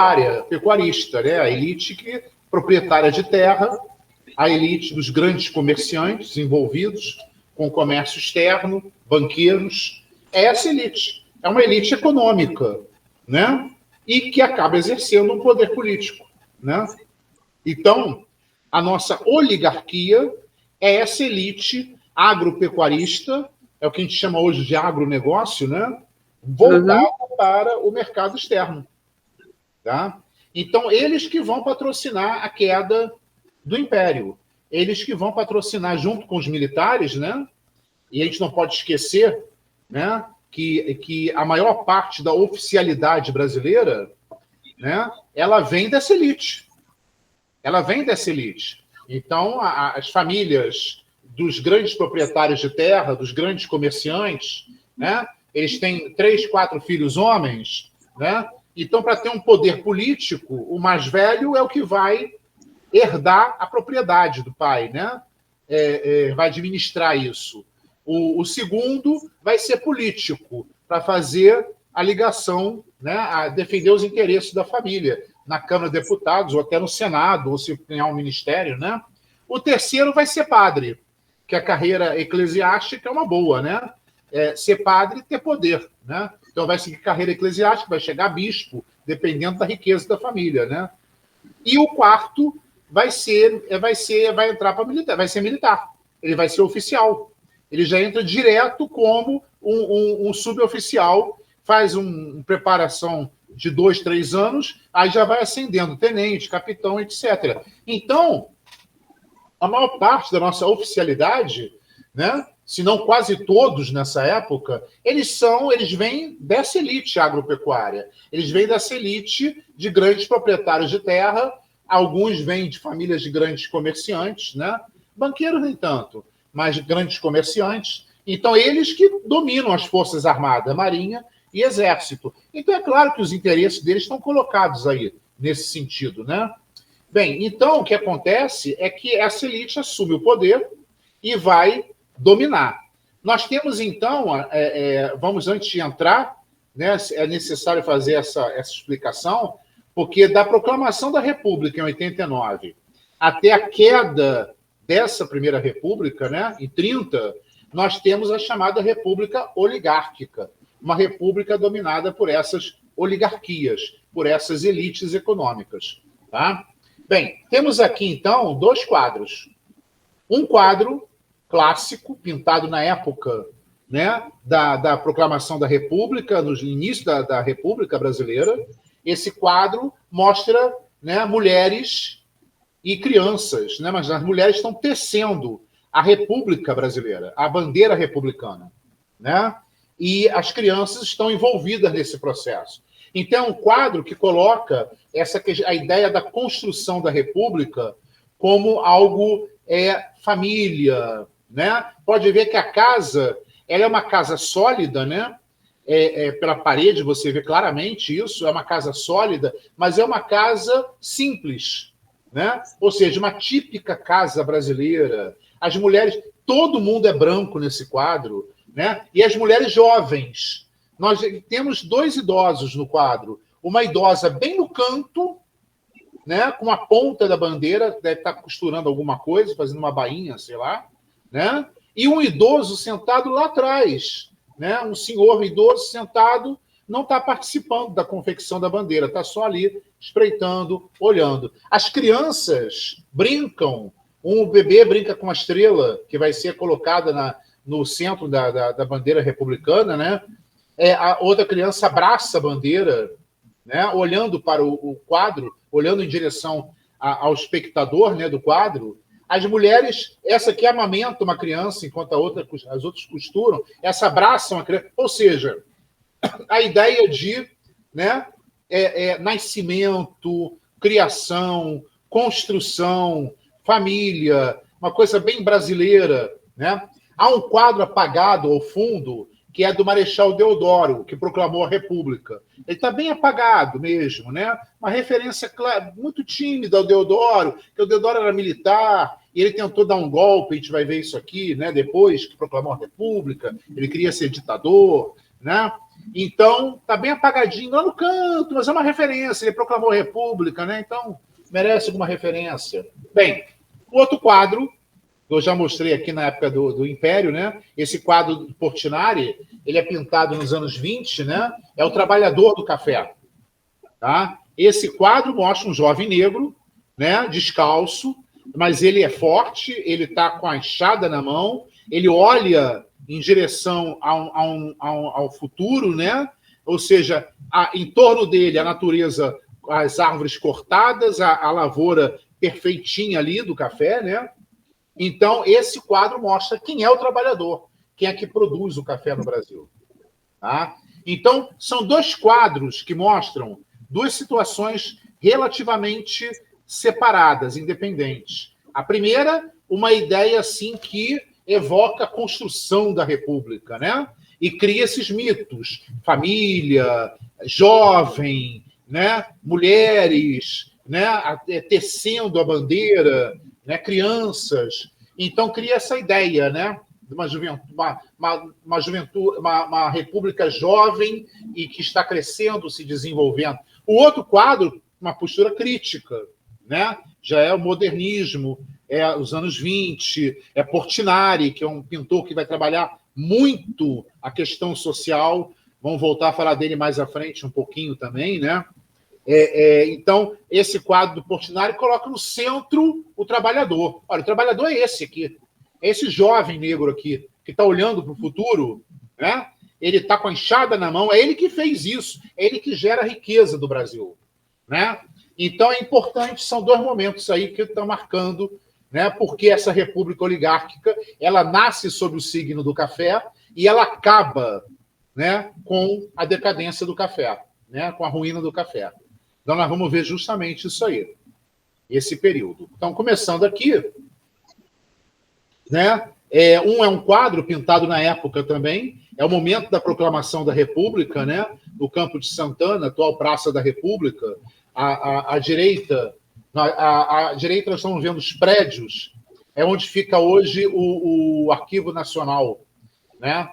área pecuarista, né? A elite proprietária de terra, a elite dos grandes comerciantes envolvidos com o comércio externo, banqueiros. É essa elite. É uma elite econômica, né? E que acaba exercendo um poder político, né? Então, a nossa oligarquia é essa elite agropecuarista, é o que a gente chama hoje de agronegócio, né? Voltada para o mercado externo. Tá? Então, eles que vão patrocinar a queda do Império. Eles que vão patrocinar, junto com os militares, né? E a gente não pode esquecer, né, que a maior parte da oficialidade brasileira, né, ela vem dessa elite. Ela vem dessa elite. Então, as famílias dos grandes proprietários de terra, dos grandes comerciantes, né, eles têm 3, 4 filhos homens, né? Então, para ter um poder político, o mais velho é o que vai herdar a propriedade do pai, né? Vai administrar isso. O segundo vai ser político, para fazer a ligação, né, a defender os interesses da família, na Câmara de Deputados, ou até no Senado, ou se ganhar um ministério, né? O terceiro vai ser padre, que a carreira eclesiástica é uma boa, né? Ser padre e ter poder, né? Então vai seguir carreira eclesiástica, vai chegar a bispo, dependendo da riqueza da família, né? E o quarto vai entrar para militar, vai ser militar. Ele vai ser oficial. Ele já entra direto como um suboficial, faz uma preparação de 2, 3 anos, aí já vai ascendendo, tenente, capitão, etc. Então, a maior parte da nossa oficialidade, né, se não quase todos nessa época, eles vêm dessa elite agropecuária. Eles vêm dessa elite de grandes proprietários de terra, alguns vêm de famílias de grandes comerciantes, né? Banqueiros nem tanto, mas grandes comerciantes. Então, eles que dominam as Forças Armadas, Marinha e Exército. Então, é claro que os interesses deles estão colocados aí, nesse sentido, né? Bem, então, o que acontece é que essa elite assume o poder e vai dominar. Nós temos, então, vamos, antes de entrar, né, é necessário fazer essa explicação, porque da proclamação da República em 89 até a queda dessa Primeira República, né, em 30, nós temos a chamada República Oligárquica, uma república dominada por essas oligarquias, por essas elites econômicas. Tá? Bem, temos aqui, então, 2 quadros. Um quadro clássico, pintado na época, né, da proclamação da República, no início da República Brasileira. Esse quadro mostra, né, mulheres e crianças, né, mas as mulheres estão tecendo a República Brasileira, a bandeira republicana, né? E as crianças estão envolvidas nesse processo. Então, é um quadro que coloca a ideia da construção da República como algo família, né? Pode ver que a casa, ela é uma casa sólida, né? Pela parede você vê claramente isso, é uma casa sólida, mas é uma casa simples, né? Ou seja, uma típica casa brasileira. As mulheres, todo mundo é branco nesse quadro, né? E as mulheres jovens. Nós temos 2 idosos no quadro. Uma idosa bem no canto, né, com a ponta da bandeira, deve estar costurando alguma coisa, fazendo uma bainha, sei lá, né? E um idoso sentado lá atrás, né? Um senhor idoso sentado, não está participando da confecção da bandeira, está só ali espreitando, olhando. As crianças brincam, um bebê brinca com uma estrela que vai ser colocada no centro da bandeira republicana, né? A outra criança abraça a bandeira, né, olhando para o quadro, olhando em direção ao espectador, né, do quadro. As mulheres, essa aqui amamenta uma criança, enquanto as outras costuram, essa abraçam a criança. Ou seja, a ideia de, né, nascimento, criação, construção, família, uma coisa bem brasileira, né? Há um quadro apagado ao fundo, que é do Marechal Deodoro, que proclamou a República. Ele está bem apagado mesmo, né? Uma referência muito tímida ao Deodoro, que o Deodoro era militar, e ele tentou dar um golpe, a gente vai ver isso aqui, né? Depois que proclamou a República, ele queria ser ditador, né? Então, está bem apagadinho lá no canto, mas é uma referência. Ele proclamou a República, né? Então, merece alguma referência. Bem, o outro quadro, eu já mostrei aqui na época do Império, né? Esse quadro do Portinari, ele é pintado nos anos 20, né? É o Trabalhador do Café. Tá? Esse quadro mostra um jovem negro, né? Descalço, mas ele é forte, ele está com a enxada na mão, ele olha em direção ao futuro, né? Ou seja, em torno dele a natureza, as árvores cortadas, a lavoura perfeitinha ali do café, né? Então, esse quadro mostra quem é o trabalhador, quem é que produz o café no Brasil. Tá? Então, são dois quadros que mostram duas situações relativamente separadas, independentes. A primeira, uma ideia assim que evoca a construção da República, né? E cria esses mitos: família, jovem, né? Mulheres, né? Tecendo a bandeira, né? Crianças. Então cria essa ideia, né? De uma juventude, uma república jovem e que está crescendo, se desenvolvendo. O outro quadro, uma postura crítica, né? Já é o modernismo, é os anos 20, é Portinari, que é um pintor que vai trabalhar muito a questão social. Vamos voltar a falar dele mais à frente um pouquinho também, né? Então, esse quadro do Portinari coloca no centro o trabalhador. Olha, o trabalhador é esse aqui. É esse jovem negro aqui, que está olhando para o futuro, né? Ele está com a enxada na mão, é ele que fez isso, é ele que gera a riqueza do Brasil, né? Então, é importante, são dois momentos aí que estão marcando, né? Porque essa república oligárquica, ela nasce sob o signo do café e ela acaba, né, com a decadência do café, né? Com a ruína do café. Então, nós vamos ver justamente isso aí, esse período. Então, começando aqui, né? É um quadro pintado na época também, é o momento da proclamação da República, né? No Campo de Santana, atual Praça da República. À direita, nós estamos vendo os prédios, é onde fica hoje o Arquivo Nacional, né?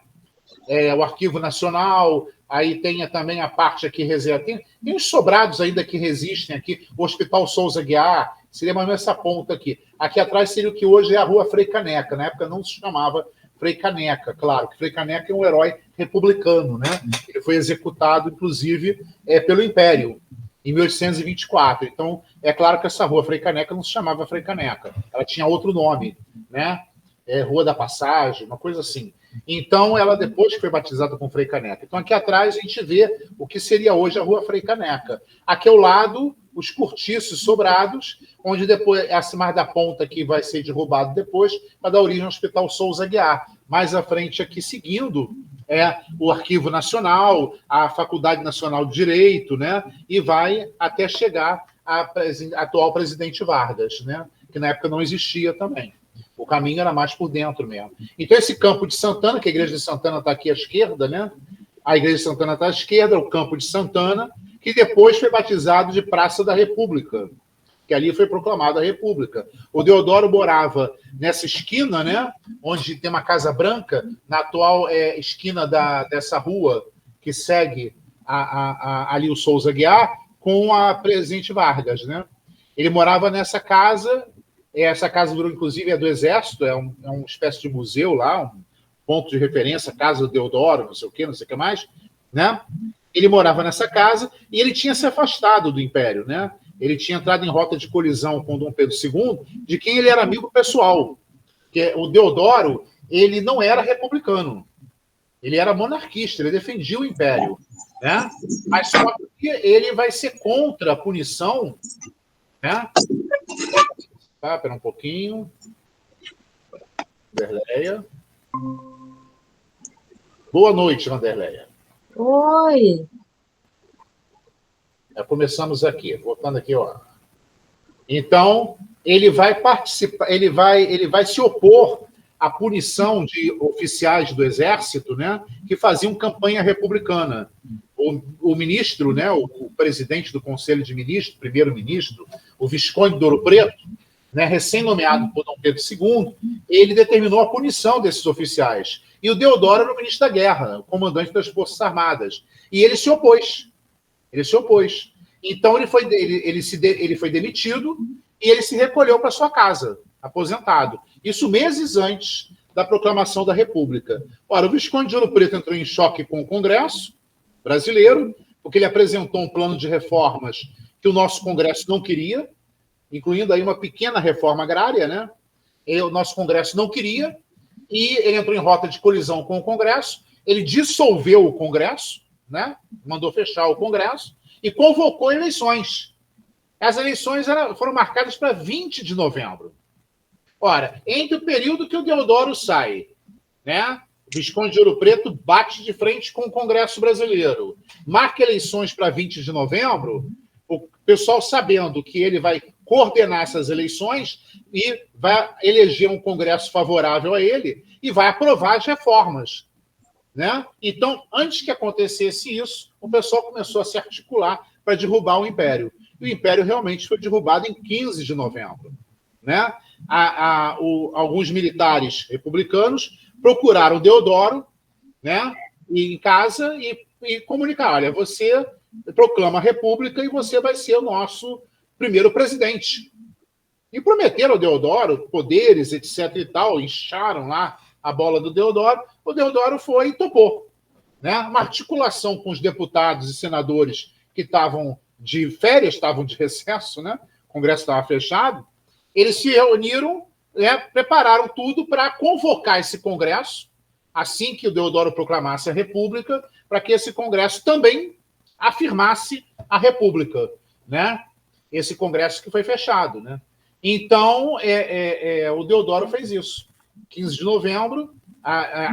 O Arquivo Nacional, aí tem também a parte aqui reserva. Tem uns sobrados ainda que resistem aqui, o Hospital Souza Guiar, seria mais ou menos essa ponta aqui. Aqui atrás seria o que hoje é a Rua Frei Caneca. Na época não se chamava Frei Caneca, claro, que Frei Caneca é um herói republicano, né? Ele foi executado, inclusive, pelo Império, em 1824. Então, é claro que essa Rua Frei Caneca não se chamava Frei Caneca, ela tinha outro nome, né? Rua da Passagem, uma coisa assim. Então, ela depois foi batizada com Frei Caneca. Então, aqui atrás a gente vê o que seria hoje a Rua Frei Caneca. Aqui ao lado, os cortiços sobrados, onde depois, essa mais da ponta aqui vai ser derrubado depois, para dar origem ao Hospital Souza Guiar. Mais à frente aqui, seguindo, é o Arquivo Nacional, a Faculdade Nacional de Direito, né? E vai até chegar a atual presidente Vargas, né? Que na época não existia também. O caminho era mais por dentro mesmo. Então, esse Campo de Santana, que a Igreja de Santana está aqui à esquerda, né? A Igreja de Santana está à esquerda, o Campo de Santana, que depois foi batizado de Praça da República, que ali foi proclamada a República. O Deodoro morava nessa esquina, né? Onde tem uma Casa Branca, na atual esquina dessa rua que segue ali o Souza Guiar, com a Presidente Vargas, né? Ele morava nessa casa. Essa casa, inclusive, é do Exército, é uma espécie de museu lá, um ponto de referência, Casa do Deodoro, não sei o que mais, né? Ele morava nessa casa e ele tinha se afastado do Império, né? Ele tinha entrado em rota de colisão com Dom Pedro II, de quem ele era amigo pessoal. Que o Deodoro, ele não era republicano, ele era monarquista, ele defendia o Império, né? Mas só que ele vai ser contra a punição, né? Tá, espera um pouquinho. Vanderleia. Boa noite, Vanderleia. Oi. Começamos aqui, voltando aqui, ó. Então, ele vai participar, ele vai se opor à punição de oficiais do Exército, né, que faziam campanha republicana. O ministro, né, o presidente do Conselho de Ministros, primeiro-ministro, o Visconde de Ouro Preto, né, recém-nomeado por Dom Pedro II, ele determinou a punição desses oficiais. e o Deodoro era o ministro da Guerra, o comandante das Forças Armadas. E ele se opôs. Ele se opôs. Então, ele foi demitido e ele se recolheu para sua casa, aposentado. Isso meses antes da proclamação da República. Ora, o Visconde de Ouro Preto entrou em choque com o Congresso brasileiro, porque ele apresentou um plano de reformas que o nosso Congresso não queria, incluindo aí uma pequena reforma agrária, né? O nosso Congresso não queria, e ele entrou em rota de colisão com o Congresso, ele dissolveu o Congresso, né? Mandou fechar o Congresso, e convocou eleições. As eleições foram marcadas para 20 de novembro. Ora, entre o período que o Deodoro sai, né? O Visconde de Ouro Preto bate de frente com o Congresso brasileiro, marca eleições para 20 de novembro, o pessoal sabendo que ele vai coordenar essas eleições e vai eleger um Congresso favorável a ele e vai aprovar as reformas, né? Então, antes que acontecesse isso, o pessoal começou a se articular para derrubar o Império. E o Império realmente foi derrubado em 15 de novembro, né? Alguns militares republicanos procuraram Deodoro, né, em casa e comunicaram: olha, você proclama a República e você vai ser o nosso primeiro presidente. E prometeram ao Deodoro poderes, etc. e tal, incharam lá a bola do Deodoro. O Deodoro foi e topou, né? Uma articulação com os deputados e senadores que estavam de férias, estavam de recesso, né? O Congresso estava fechado. Eles se reuniram, né, prepararam tudo para convocar esse Congresso, assim que o Deodoro proclamasse a República, para que esse Congresso também afirmasse a República, né? Esse Congresso que foi fechado, né? Então, o Deodoro fez isso. 15 de novembro,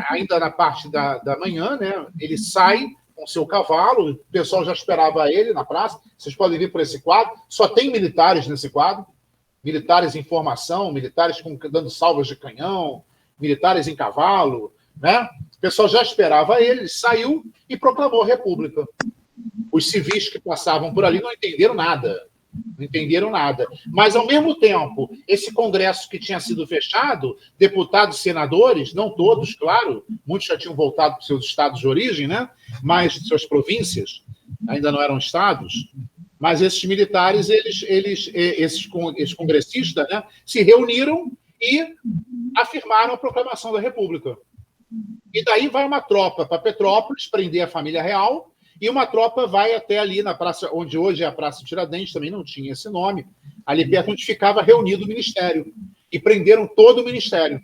ainda na parte da manhã, né, ele sai com seu cavalo, o pessoal já esperava ele na praça. Vocês podem ver por esse quadro, só tem militares nesse quadro, militares em formação, militares dando salvas de canhão, militares em cavalo, né? O pessoal já esperava ele saiu e proclamou a República. Os civis que passavam por ali não entenderam nada. Não entenderam nada. Mas, ao mesmo tempo, esse Congresso que tinha sido fechado, deputados e senadores, não todos, claro, muitos já tinham voltado para os seus estados de origem, né? Mas suas províncias ainda não eram estados. Mas esses militares, esses congressistas, né, se reuniram e afirmaram a proclamação da República. E daí vai uma tropa para Petrópolis prender a família real, e uma tropa vai até ali na praça, onde hoje é a Praça Tiradentes, também não tinha esse nome, ali perto onde ficava reunido o ministério. E prenderam todo o ministério,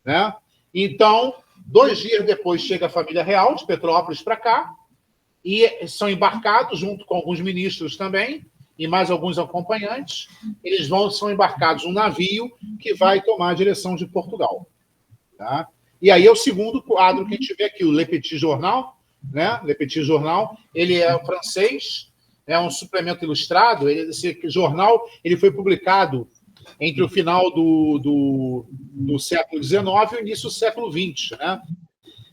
né? Então, 2 dias depois chega a família real de Petrópolis para cá, e são embarcados junto com alguns ministros também, e mais alguns acompanhantes. Eles são embarcados num navio que vai tomar a direção de Portugal. Tá? E aí é o segundo quadro que a gente vê aqui, o Le Petit Journal, né? Le Petit Journal, ele é francês, é um suplemento ilustrado. Esse jornal ele foi publicado entre o final do século XIX e o início do século XX. Né?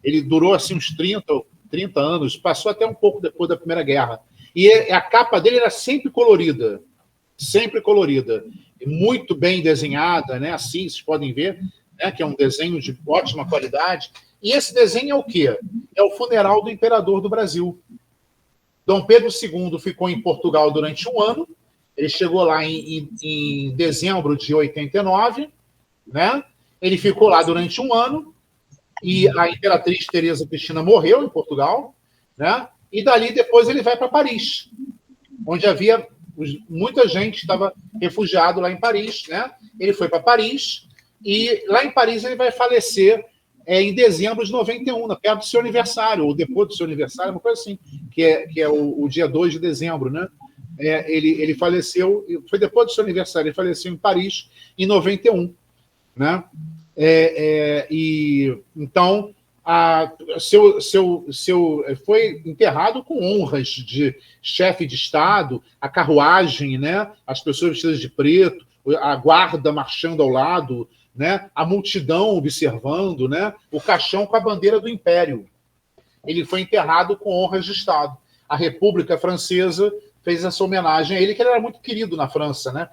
Ele durou assim, uns 30 anos, passou até um pouco depois da Primeira Guerra. E a capa dele era sempre colorida, muito bem desenhada, né? Assim, vocês podem ver, né? Que é um desenho de ótima qualidade. E esse desenho é o quê? É o funeral do imperador do Brasil. Dom Pedro II ficou em Portugal durante 1 ano, ele chegou lá em dezembro de 89, né? Ele ficou lá durante 1 ano, e a imperatriz Teresa Cristina morreu em Portugal, né? E dali depois ele vai para Paris, onde havia muita gente estava refugiado lá em Paris, né? Ele foi para Paris e lá em Paris ele vai falecer em dezembro de 91, perto do seu aniversário, ou depois do seu aniversário, uma coisa assim, que é o dia 2 de dezembro, né? Ele faleceu, foi depois do seu aniversário, ele faleceu em Paris em 91, né? E então foi enterrado com honras de chefe de Estado, a carruagem, né? As pessoas vestidas de preto, a guarda marchando ao lado, né? A multidão observando, né? O caixão com a bandeira do Império. Ele foi enterrado com honras de Estado. A República Francesa fez essa homenagem a ele, que ele era muito querido na França, né?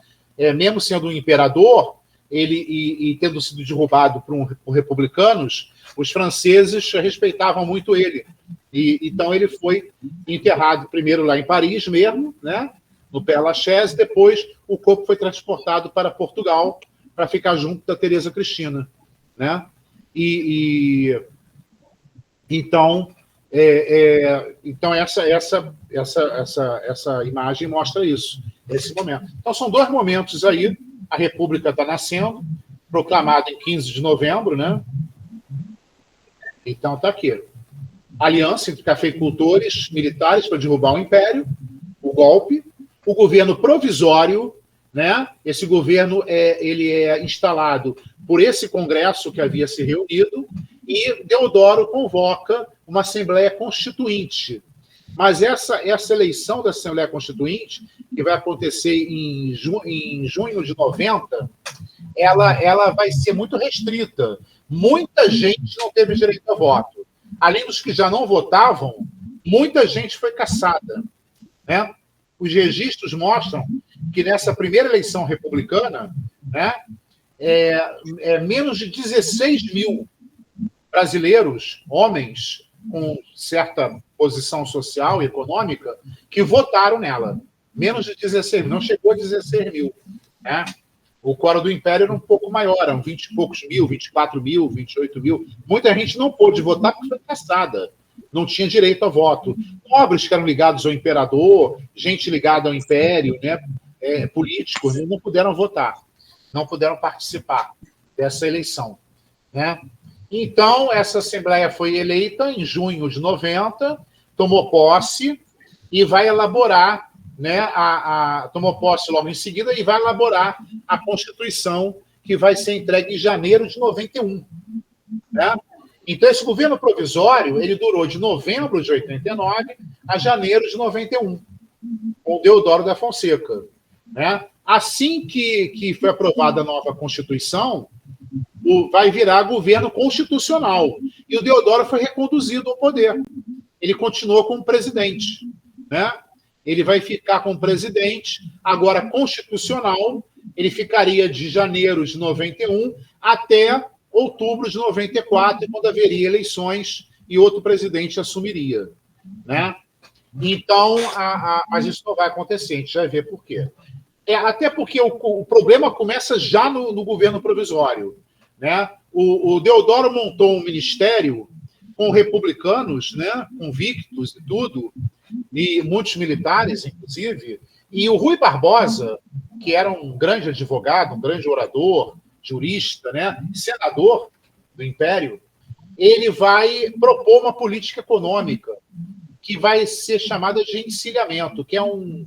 Mesmo sendo um imperador, e tendo sido derrubado por republicanos, os franceses respeitavam muito ele. Então ele foi enterrado primeiro lá em Paris mesmo, né, no Père Lachaise, depois o corpo foi transportado para Portugal para ficar junto da Teresa Cristina, né? Então essa imagem mostra isso, esse momento. Então são dois momentos aí. A República está nascendo, proclamada em 15 de novembro, né? Então está aqui. Aliança entre cafeicultores militares para derrubar o Império, o golpe, o governo provisório, né? Esse governo ele é instalado por esse congresso que havia se reunido, e Deodoro convoca uma Assembleia Constituinte. Mas essa eleição da Assembleia Constituinte, que vai acontecer em junho de 90, ela vai ser muito restrita. Muita gente não teve direito a voto. Além dos que já não votavam, muita gente foi caçada, né? Os registros mostram que nessa primeira eleição republicana, né, menos de 16 mil brasileiros, homens, com certa posição social e econômica, que votaram nela. Menos de 16 mil, não chegou a 16 mil. Né? O quórum do Império era um pouco maior, eram 20 e poucos mil, 24 mil, 28 mil. Muita gente não pôde votar porque foi caçada, não tinha direito a voto. Nobres que eram ligados ao imperador, gente ligada ao Império, né? Políticos, não puderam votar, não puderam participar dessa eleição. Né? Então, essa Assembleia foi eleita em junho de 90, tomou posse e vai elaborar, né, tomou posse logo em seguida e vai elaborar a Constituição, que vai ser entregue em janeiro de 91. Né? Então, esse governo provisório ele durou de novembro de 89 a janeiro de 91, com Deodoro da Fonseca. Né? Assim que foi aprovada a nova Constituição, vai virar governo constitucional. E o Deodoro foi reconduzido ao poder. Ele continuou como presidente. Né? Ele vai ficar como presidente, agora constitucional. Ele ficaria de janeiro de 91 até outubro de 94, quando haveria eleições e outro presidente assumiria. Né? Então, mas isso não vai acontecer, a gente vai ver por quê. Até porque o problema começa já no governo provisório. Né? O Deodoro montou um ministério com republicanos, né, convictos e tudo, e muitos militares, inclusive, e o Rui Barbosa, que era um grande advogado, um grande orador, jurista, né, senador do Império, ele vai propor uma política econômica que vai ser chamada de encilhamento, que é um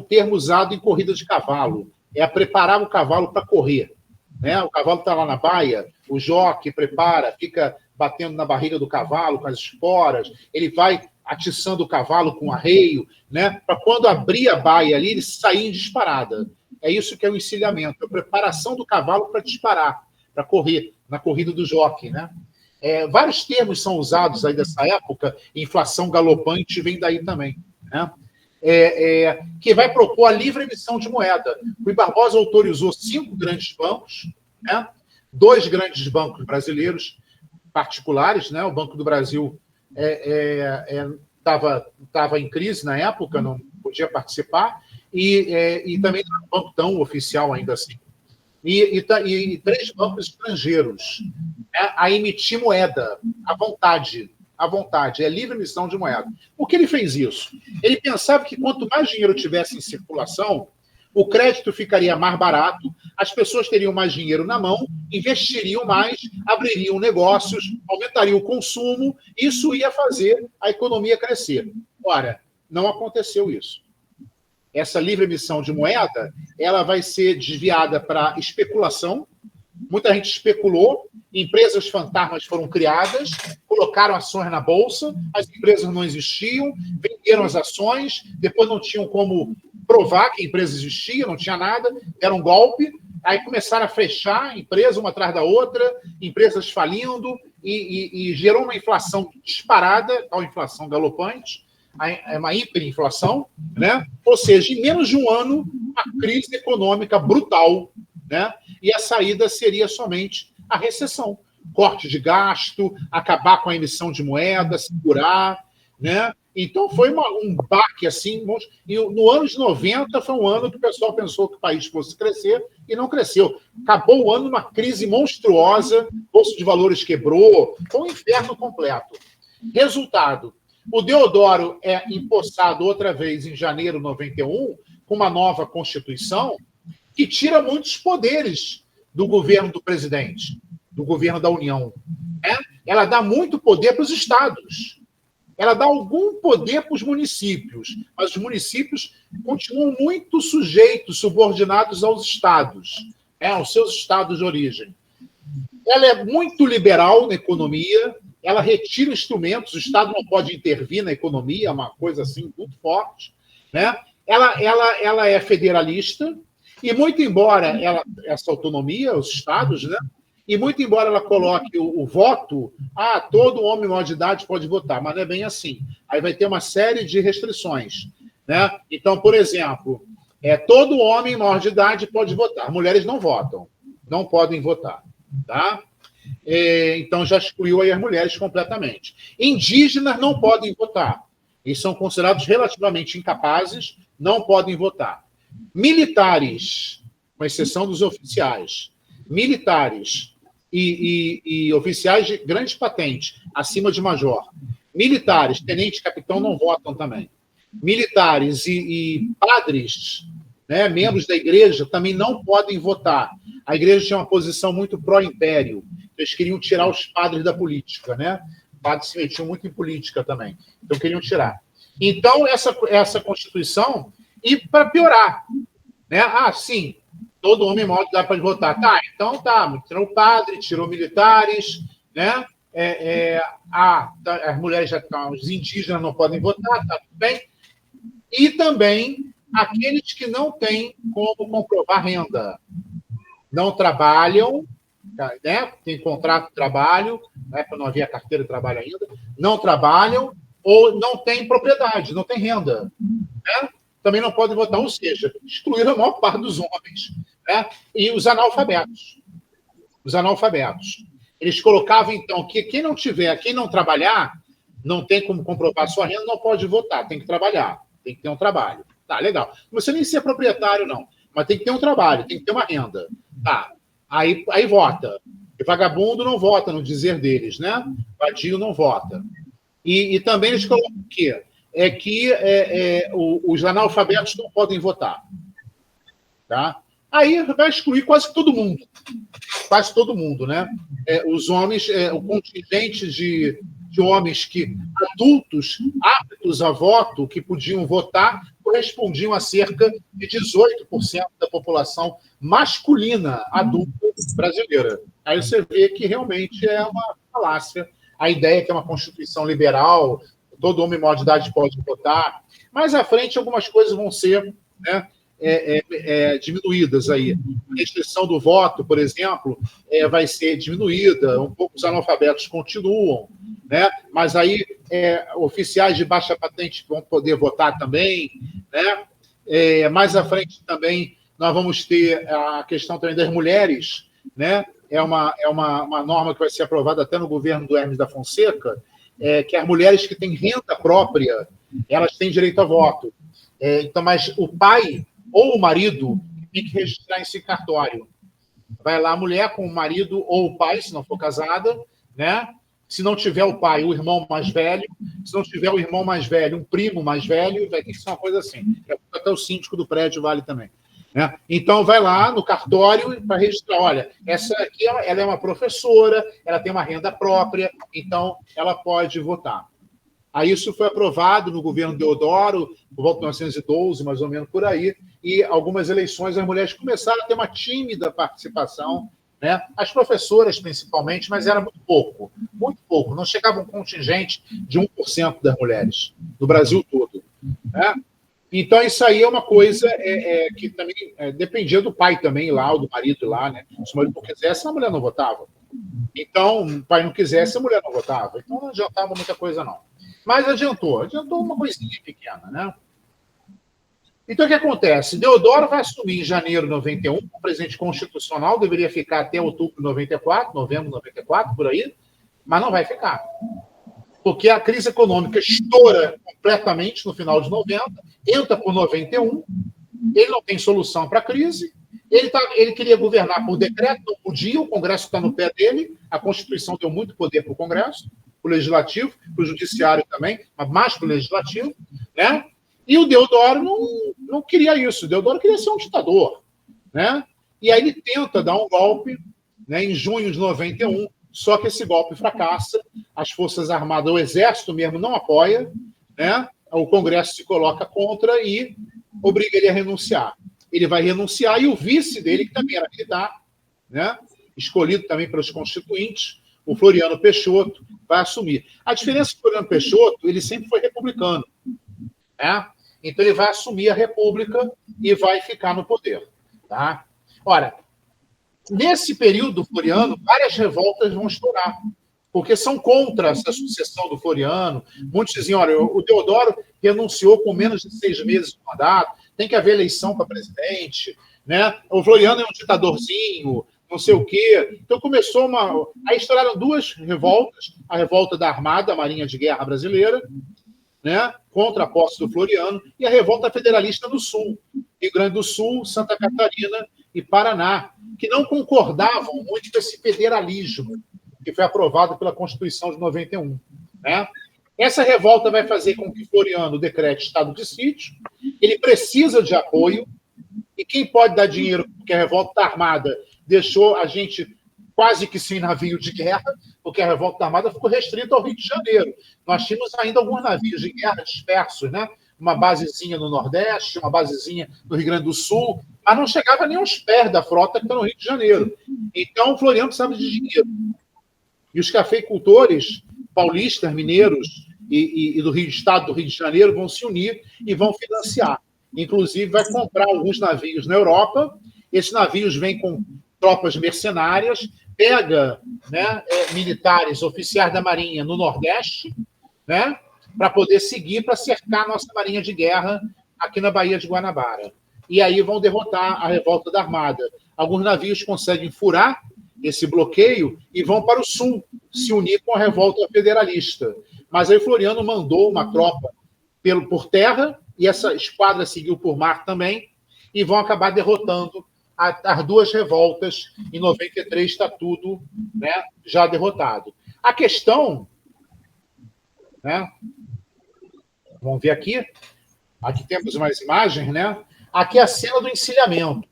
termo usado em corrida de cavalo, preparar o cavalo para correr. Né? O cavalo está lá na baia, o jockey prepara, fica batendo na barriga do cavalo com as esporas, ele vai atiçando o cavalo com arreio, né? Para quando abrir a baia ali, ele sair em disparada. É isso que é o encilhamento, a preparação do cavalo para disparar, para correr, na corrida do jockey. Né? Vários termos são usados aí dessa época, inflação galopante vem daí também. Né? Que vai propor a livre emissão de moeda. Rui Barbosa autorizou 5 grandes bancos, né? 2 grandes bancos brasileiros particulares, né? O Banco do Brasil estava em crise na época, não podia participar, e também não era um banco tão oficial ainda assim. E 3 bancos estrangeiros, né? A emitir moeda à vontade, livre emissão de moeda. Por que ele fez isso? Ele pensava que quanto mais dinheiro tivesse em circulação, o crédito ficaria mais barato, as pessoas teriam mais dinheiro na mão, investiriam mais, abririam negócios, aumentariam o consumo, isso ia fazer a economia crescer. Ora, não aconteceu isso. Essa livre emissão de moeda, ela vai ser desviada para especulação. Muita gente especulou, empresas fantasmas foram criadas, colocaram ações na bolsa, as empresas não existiam, venderam as ações, depois não tinham como provar que a empresa existia, não tinha nada, era um golpe, aí começaram a fechar empresas uma atrás da outra, empresas falindo, e gerou uma inflação disparada, uma inflação galopante, uma hiperinflação, né? Ou seja, em menos de um ano, uma crise econômica brutal, né? E a saída seria somente a recessão. Corte de gasto, acabar com a emissão de moeda, segurar, né? Então foi um baque assim. E no ano de 90 foi um ano que o pessoal pensou que o país fosse crescer e não cresceu. Acabou o ano numa crise monstruosa, bolsa de valores quebrou, foi um inferno completo. Resultado: o Deodoro é empossado outra vez em janeiro de 91, com uma nova Constituição que tira muitos poderes do governo do presidente, do governo da União. Né? Ela dá muito poder para os estados. Ela dá algum poder para os municípios, mas os municípios continuam muito sujeitos, subordinados aos estados, aos seus estados de origem. Ela é muito liberal na economia, ela retira instrumentos, o Estado não pode intervir na economia, é uma coisa assim muito forte. Né? Ela é federalista, e muito embora essa autonomia, os estados, né? E muito embora ela coloque o voto, todo homem maior de idade pode votar, mas não é bem assim. Aí vai ter uma série de restrições. Né? Então, por exemplo, todo homem maior de idade pode votar. Mulheres não votam, não podem votar. Tá? Então, já excluiu aí as mulheres completamente. Indígenas não podem votar. Eles são considerados relativamente incapazes, não podem votar. Militares, com exceção dos oficiais, militares e oficiais de grandes patentes, acima de major. Militares, tenente, capitão, não votam também. Militares e padres, né, membros da igreja, também não podem votar. A igreja tinha uma posição muito pró-império. Eles queriam tirar os padres da política. Né? Os padres se metiam muito em política também. Então, queriam tirar. Então, essa Constituição... E para piorar, né? Sim, todo homem maior de idade pode votar. Tá, então tá, tirou o padre, tirou militares, né? As mulheres já estão, os indígenas não podem votar, tá tudo bem. E também aqueles que não têm como comprovar renda. Não trabalham, né? Tem contrato de trabalho, né? Para não haver carteira de trabalho ainda, não trabalham ou não têm propriedade, não têm renda. Né? Também não podem votar, ou seja, excluíram a maior parte dos homens. Né? E os analfabetos. Os analfabetos. Eles colocavam, então, que quem não trabalhar, não tem como comprovar sua renda, não pode votar, tem que trabalhar, tem que ter um trabalho. Tá, legal. Não precisa nem ser proprietário, não, mas tem que ter um trabalho, tem que ter uma renda. Tá, aí vota. E vagabundo não vota, no dizer deles, né? Vadio não vota. E também eles colocam o quê? Que os analfabetos não podem votar. Tá? Aí vai excluir quase todo mundo. Quase todo mundo, né? Os homens, o contingente de homens adultos, aptos a voto, que podiam votar, correspondiam a cerca de 18% da população masculina adulta brasileira. Aí você vê que realmente é uma falácia. A ideia é que é uma Constituição liberal, todo homem maior de idade pode votar. Mais à frente, algumas coisas vão ser, né, diminuídas aí. A restrição do voto, por exemplo, vai ser diminuída. Um pouco os analfabetos continuam, né? Mas aí oficiais de baixa patente vão poder votar também, né? Mais à frente também nós vamos ter a questão também das mulheres, né? É uma norma que vai ser aprovada até no governo do Hermes da Fonseca, que as mulheres que têm renda própria, elas têm direito a voto. Então, mas o pai ou o marido tem que registrar esse cartório. Vai lá a mulher com o marido ou o pai, se não for casada, né? Se não tiver o pai, o irmão mais velho. Se não tiver o irmão mais velho, um primo mais velho, vai ter que ser uma coisa assim. Até o síndico do prédio vale também. Né? Então, vai lá no cartório para registrar. Olha, essa aqui ela é uma professora, ela tem uma renda própria, então ela pode votar. Aí isso foi aprovado no governo Deodoro, por volta de 1912, mais ou menos por aí, e algumas eleições as mulheres começaram a ter uma tímida participação, né? As professoras principalmente, mas era muito pouco, não chegava um contingente de 1% das mulheres, no Brasil todo. Né? Então, isso aí é uma coisa que também dependia do pai também lá, ou do marido lá, né? Se o marido não quisesse, a mulher não votava. Então, o pai não quisesse, a mulher não votava. Então, não adiantava muita coisa, não. Mas adiantou uma coisinha pequena, né? Então, o que acontece? Deodoro vai assumir em janeiro de 91, o presidente constitucional, deveria ficar até outubro de 94, novembro de 94, por aí, mas não vai ficar. Porque a crise econômica estoura completamente no final de 90, entra por 91, ele não tem solução para a crise, ele queria governar por decreto, não podia, o Congresso está no pé dele, a Constituição deu muito poder para o Congresso, para o Legislativo, para o Judiciário também, mas mais para o Legislativo, né? E o Deodoro não queria isso, o Deodoro queria ser um ditador, né? E aí ele tenta dar um golpe, né, em junho de 91, só que esse golpe fracassa, as Forças Armadas, o Exército mesmo não apoia, né? O Congresso se coloca contra e obriga ele a renunciar. Ele vai renunciar e o vice dele, que também era militar, né, escolhido também pelos constituintes, o Floriano Peixoto, vai assumir. A diferença é que o Floriano Peixoto, ele sempre foi republicano, né? Então ele vai assumir a República e vai ficar no poder. Tá? Ora, nesse período Floriano, várias revoltas vão estourar, porque são contra essa sucessão do Floriano. Muitos diziam, olha, o Deodoro renunciou com menos de 6 meses de mandato, tem que haver eleição para presidente, né? O Floriano é um ditadorzinho, não sei o quê. Então começou uma... Aí estouraram duas revoltas, a revolta da Armada, a Marinha de Guerra Brasileira, né, contra a posse do Floriano, e a revolta federalista do Sul, Rio Grande do Sul, Santa Catarina e Paraná, que não concordavam muito com esse federalismo que foi aprovado pela Constituição de 91. Né? Essa revolta vai fazer com que Floriano decrete estado de sítio, ele precisa de apoio, e quem pode dar dinheiro, porque a revolta armada deixou a gente quase que sem navio de guerra, porque a revolta armada ficou restrita ao Rio de Janeiro. Nós tínhamos ainda alguns navios de guerra dispersos, né? Uma basezinha no Nordeste, uma basezinha no Rio Grande do Sul, mas não chegava nem aos pés da frota que está no Rio de Janeiro. Então, o Floriano precisava de dinheiro. E os cafeicultores paulistas, mineiros e do Estado do Rio de Janeiro vão se unir e vão financiar. Inclusive, vai comprar alguns navios na Europa. Esses navios vêm com tropas mercenárias, pega, né, militares, oficiais da Marinha no Nordeste, né, para poder seguir, para cercar a nossa Marinha de Guerra aqui na Baía de Guanabara. E aí vão derrotar a revolta da Armada. Alguns navios conseguem furar esse bloqueio e vão para o sul, se unir com a revolta federalista. Mas aí Floriano mandou uma tropa por terra, e essa esquadra seguiu por mar também, e vão acabar derrotando as duas revoltas. Em 93 está tudo, né, já derrotado. A questão, né, vamos ver aqui temos umas imagens, né? Aqui é a cena do encilhamento.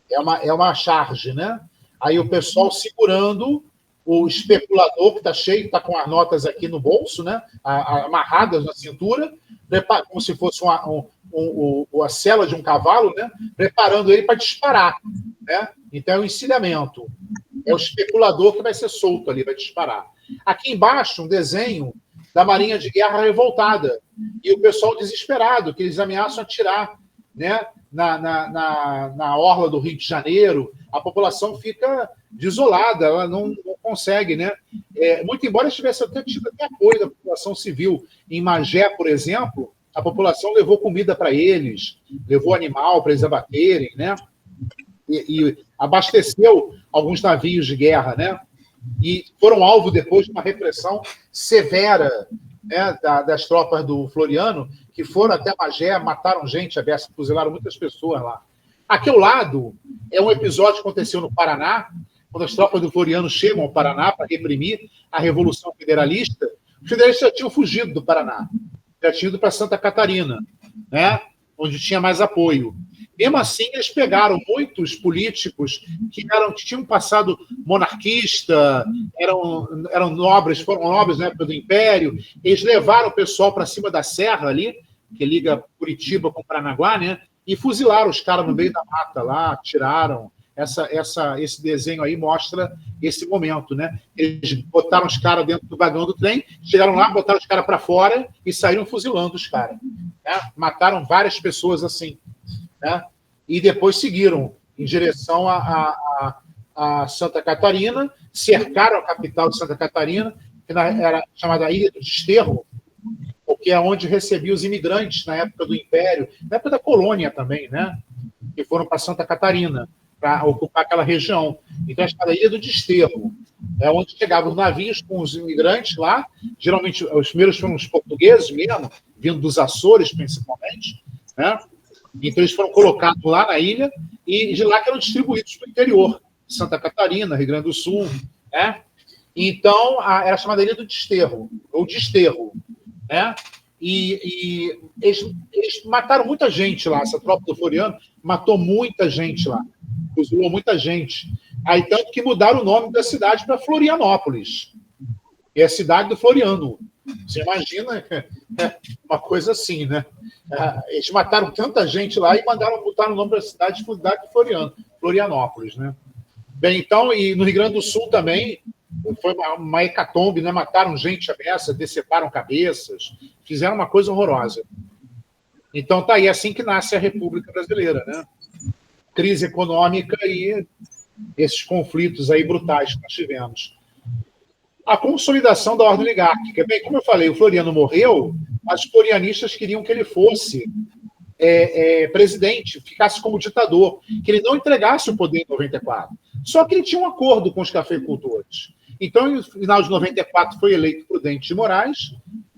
É uma charge, né? Aí o pessoal segurando o especulador, que está cheio, está com as notas aqui no bolso, né? Amarradas na cintura, como se fosse a sela de um cavalo, né? Preparando ele para disparar. Né? Então é o encilhamento. É o especulador que vai ser solto ali, vai disparar. Aqui embaixo, um desenho da Marinha de Guerra revoltada. E o pessoal desesperado, que eles ameaçam atirar, né? Na orla do Rio de Janeiro. A população fica desolada, ela não consegue, né? Muito embora tivesse até tido apoio da população civil. Em Magé, por exemplo, a população levou comida para eles, levou animal para eles abaterem, né? E abasteceu alguns navios de guerra, né? E foram alvo depois de uma repressão severa, né, das tropas do Floriano, que foram até Magé, mataram gente, fuzilaram muitas pessoas lá. Aqui ao lado é um episódio que aconteceu no Paraná, quando as tropas do Floriano chegam ao Paraná para reprimir a Revolução Federalista. Os federalistas já tinham fugido do Paraná, já tinham ido para Santa Catarina, né, onde tinha mais apoio. Mesmo assim, eles pegaram muitos políticos que tinham passado monarquista, eram nobres, foram nobres na época do Império. Eles levaram o pessoal para cima da serra ali, que liga Curitiba com Paranaguá, né? E fuzilaram os caras no meio da mata lá, tiraram. Esse desenho aí mostra esse momento, né? Eles botaram os caras dentro do vagão do trem, chegaram lá, botaram os caras para fora e saíram fuzilando os caras. Né? Mataram várias pessoas assim. Né? E depois seguiram em direção a Santa Catarina, cercaram a capital de Santa Catarina, que era chamada Ilha do Desterro, ou que é onde recebia os imigrantes na época do Império, na época da colônia também, né? Que foram para Santa Catarina, para ocupar aquela região. Então, é chamada Ilha do Desterro. É onde chegavam os navios com os imigrantes lá. Geralmente, os primeiros foram os portugueses mesmo, vindo dos Açores, principalmente, né? Então, eles foram colocados lá na ilha e de lá que eram distribuídos para o interior. Santa Catarina, Rio Grande do Sul, né? Então, era chamada Ilha do Desterro, ou Desterro, né? E eles mataram muita gente lá. Essa tropa do Floriano matou muita gente lá, fuzilou muita gente. Aí, tanto que mudaram o nome da cidade para Florianópolis, que é a cidade do Floriano. Você imagina uma coisa assim, né? Eles mataram tanta gente lá e botar o nome da cidade de Floriano, Florianópolis, né? Bem, então, e no Rio Grande do Sul também foi uma hecatombe, né? Mataram gente à beça, deceparam cabeças, fizeram uma coisa horrorosa. Então, tá aí, assim que nasce a República Brasileira, né? Crise econômica e esses conflitos aí brutais que nós tivemos. A consolidação da ordem oligárquica. Bem, como eu falei, o Floriano morreu, mas os florianistas queriam que ele fosse presidente, ficasse como ditador, que ele não entregasse o poder em 94. Só que ele tinha um acordo com os cafeicultores. Então, no final de 94, foi eleito Prudente de Moraes,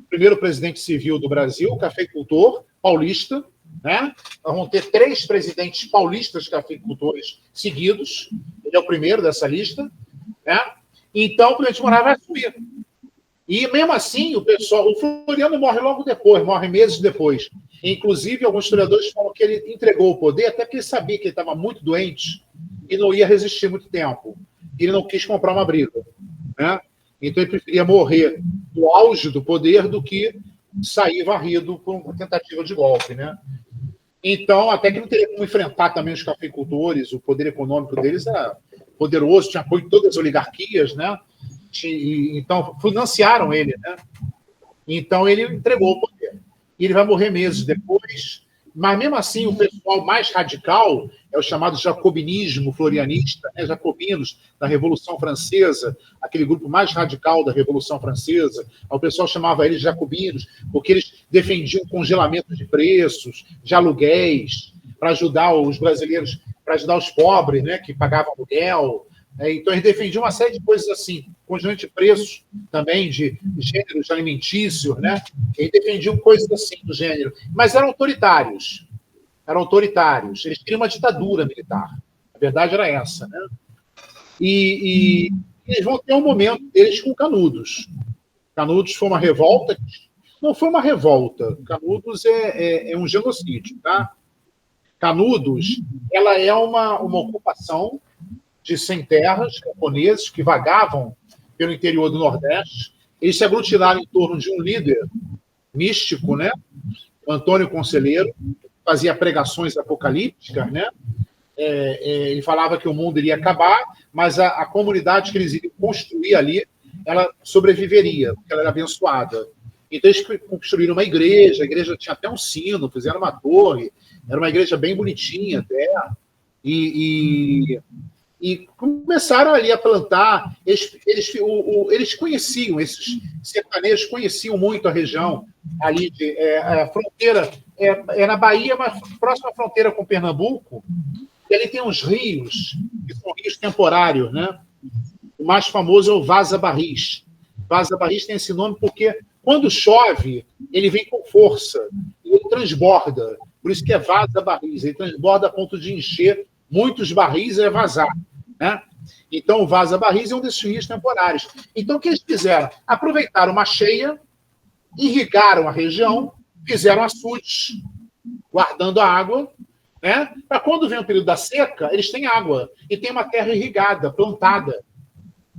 primeiro presidente civil do Brasil, cafeicultor, paulista, né? Vão ter 3 presidentes paulistas cafeicultores seguidos, ele é o primeiro dessa lista, né? Então, o Prudente de Moraes vai assumir. E, mesmo assim, o Floriano morre logo depois, morre meses depois. Inclusive, alguns historiadores falam que ele entregou o poder, até porque ele sabia que ele estava muito doente e não ia resistir muito tempo. Ele não quis comprar uma briga, né? Então, ele preferia morrer no auge do poder do que sair varrido por uma tentativa de golpe, né? Então, até que não teria como enfrentar também os cafeicultores, o poder econômico deles era poderoso, tinha apoio de todas as oligarquias, né? Então, financiaram ele, né? Então, ele entregou o poder. E ele vai morrer meses depois, mas mesmo assim, o pessoal mais radical é o chamado jacobinismo florianista, né? Jacobinos da Revolução Francesa, aquele grupo mais radical da Revolução Francesa. O pessoal chamava eles jacobinos, porque eles defendiam congelamento de preços, de aluguéis, para ajudar os brasileiros, para ajudar os pobres, né, que pagavam aluguel. Então, eles defendiam uma série de coisas assim, congelamento de preços também, de gêneros alimentícios, né? Eles defendiam coisas assim do gênero, mas eram autoritários. Eles queriam uma ditadura militar. A verdade era essa, né? E eles vão ter um momento deles com Canudos. Canudos foi uma revolta. Não foi uma revolta. Canudos é um genocídio, tá? Canudos, ela é uma ocupação de sem-terras camponeses que vagavam pelo interior do Nordeste. Eles se aglutinaram em torno de um líder místico, né? Antônio Conselheiro, fazia pregações apocalípticas, né? Ele falava que o mundo iria acabar, mas a comunidade que eles iriam construir ali, ela sobreviveria, porque ela era abençoada. Então, eles construíram uma igreja, a igreja tinha até um sino, fizeram uma torre, era uma igreja bem bonitinha até, e começaram ali a plantar. Eles conheciam, esses sertanejos conheciam muito a região ali, a fronteira é na Bahia, mas próxima à fronteira com Pernambuco, e ali tem uns rios, que são rios temporários, né? O mais famoso é o Vaza Barris. Vaza Barris tem esse nome porque, quando chove, ele vem com força, e ele transborda, por isso que é Vaza Barris, ele transborda a ponto de encher muitos barris e vazar, né? Então, o Vaza Barris é um desses rios temporários. Então, o que eles fizeram? Aproveitaram uma cheia, irrigaram a região, fizeram açudes, guardando a água, né? Para quando vem o período da seca, eles têm água e tem uma terra irrigada, plantada,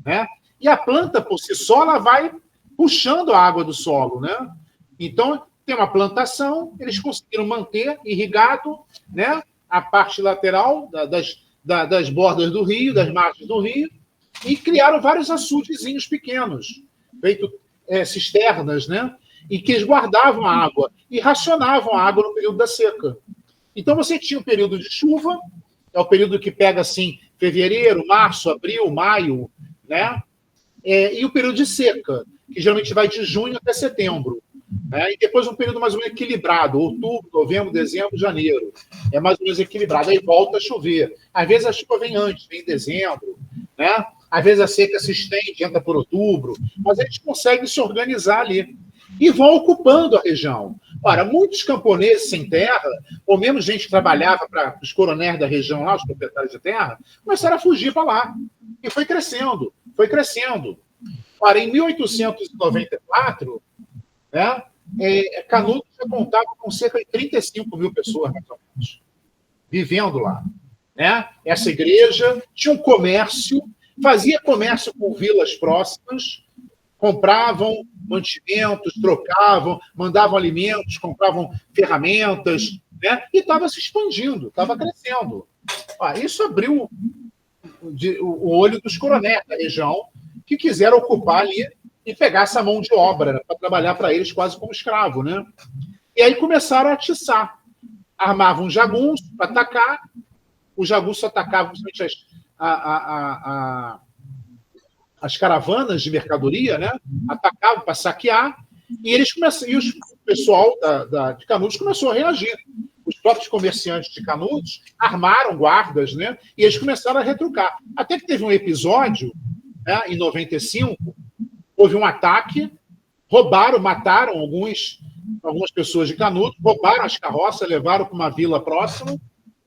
né? E a planta, por si só, ela vai puxando a água do solo, né? Então, tem uma plantação, eles conseguiram manter irrigado, né, a parte lateral das bordas do rio, das margens do rio, e criaram vários açudezinhos pequenos, feito cisternas, né? E que eles guardavam a água e racionavam a água no período da seca. Então, você tinha um período de chuva, é o período que pega, assim, fevereiro, março, abril, maio, né? E o período de seca, que geralmente vai de junho até setembro. né? E depois um período mais ou menos equilibrado, outubro, novembro, dezembro, janeiro. É mais ou menos equilibrado. Aí volta a chover. Às vezes a chuva vem antes, vem em dezembro, né? Às vezes a seca se estende, entra por outubro, mas a gente consegue se organizar ali. E vão ocupando a região. Ora, muitos camponeses sem terra, ou mesmo gente que trabalhava para os coronéis da região lá, os proprietários de terra, começaram a fugir para lá. E foi crescendo, foi crescendo. Ora, em 1894, né, Canudos já contava com cerca de 35 mil pessoas, mais ou menos, vivendo lá. Né? Essa igreja tinha um comércio, fazia comércio com vilas próximas, compravam mantimentos, trocavam, mandavam alimentos, compravam ferramentas, né? E estava se expandindo, estava crescendo. Isso abriu o olho dos coronéis da região, que quiseram ocupar ali e pegar essa mão de obra, né, para trabalhar para eles quase como escravo. Né? E aí começaram a atiçar. Armavam jagunços para atacar, os jagunços atacavam principalmente as caravanas de mercadoria, né? Atacavam para saquear, e eles começaram, e o pessoal de Canudos começou a reagir. Os próprios comerciantes de Canudos armaram guardas, né? E eles começaram a retrucar. Até que teve um episódio, né, em 95, houve um ataque, mataram algumas pessoas de Canudos, roubaram as carroças, levaram para uma vila próxima,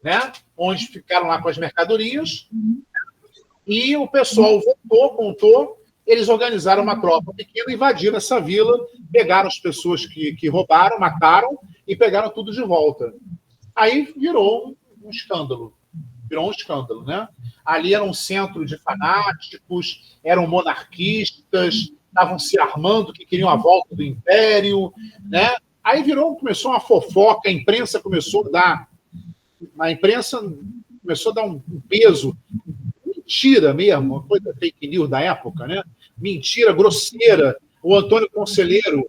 né? Onde ficaram lá com as mercadorias. E o pessoal voltou, contou, eles organizaram uma tropa pequena, invadiram essa vila, pegaram as pessoas que roubaram, mataram e pegaram tudo de volta. Aí virou um escândalo. Virou um escândalo, né? Ali era um centro de fanáticos, eram monarquistas, estavam se armando, que queriam a volta do império, né? Aí começou uma fofoca, a imprensa começou a dar um peso. Mentira mesmo, uma coisa fake news da época, né? Mentira grosseira. O Antônio Conselheiro,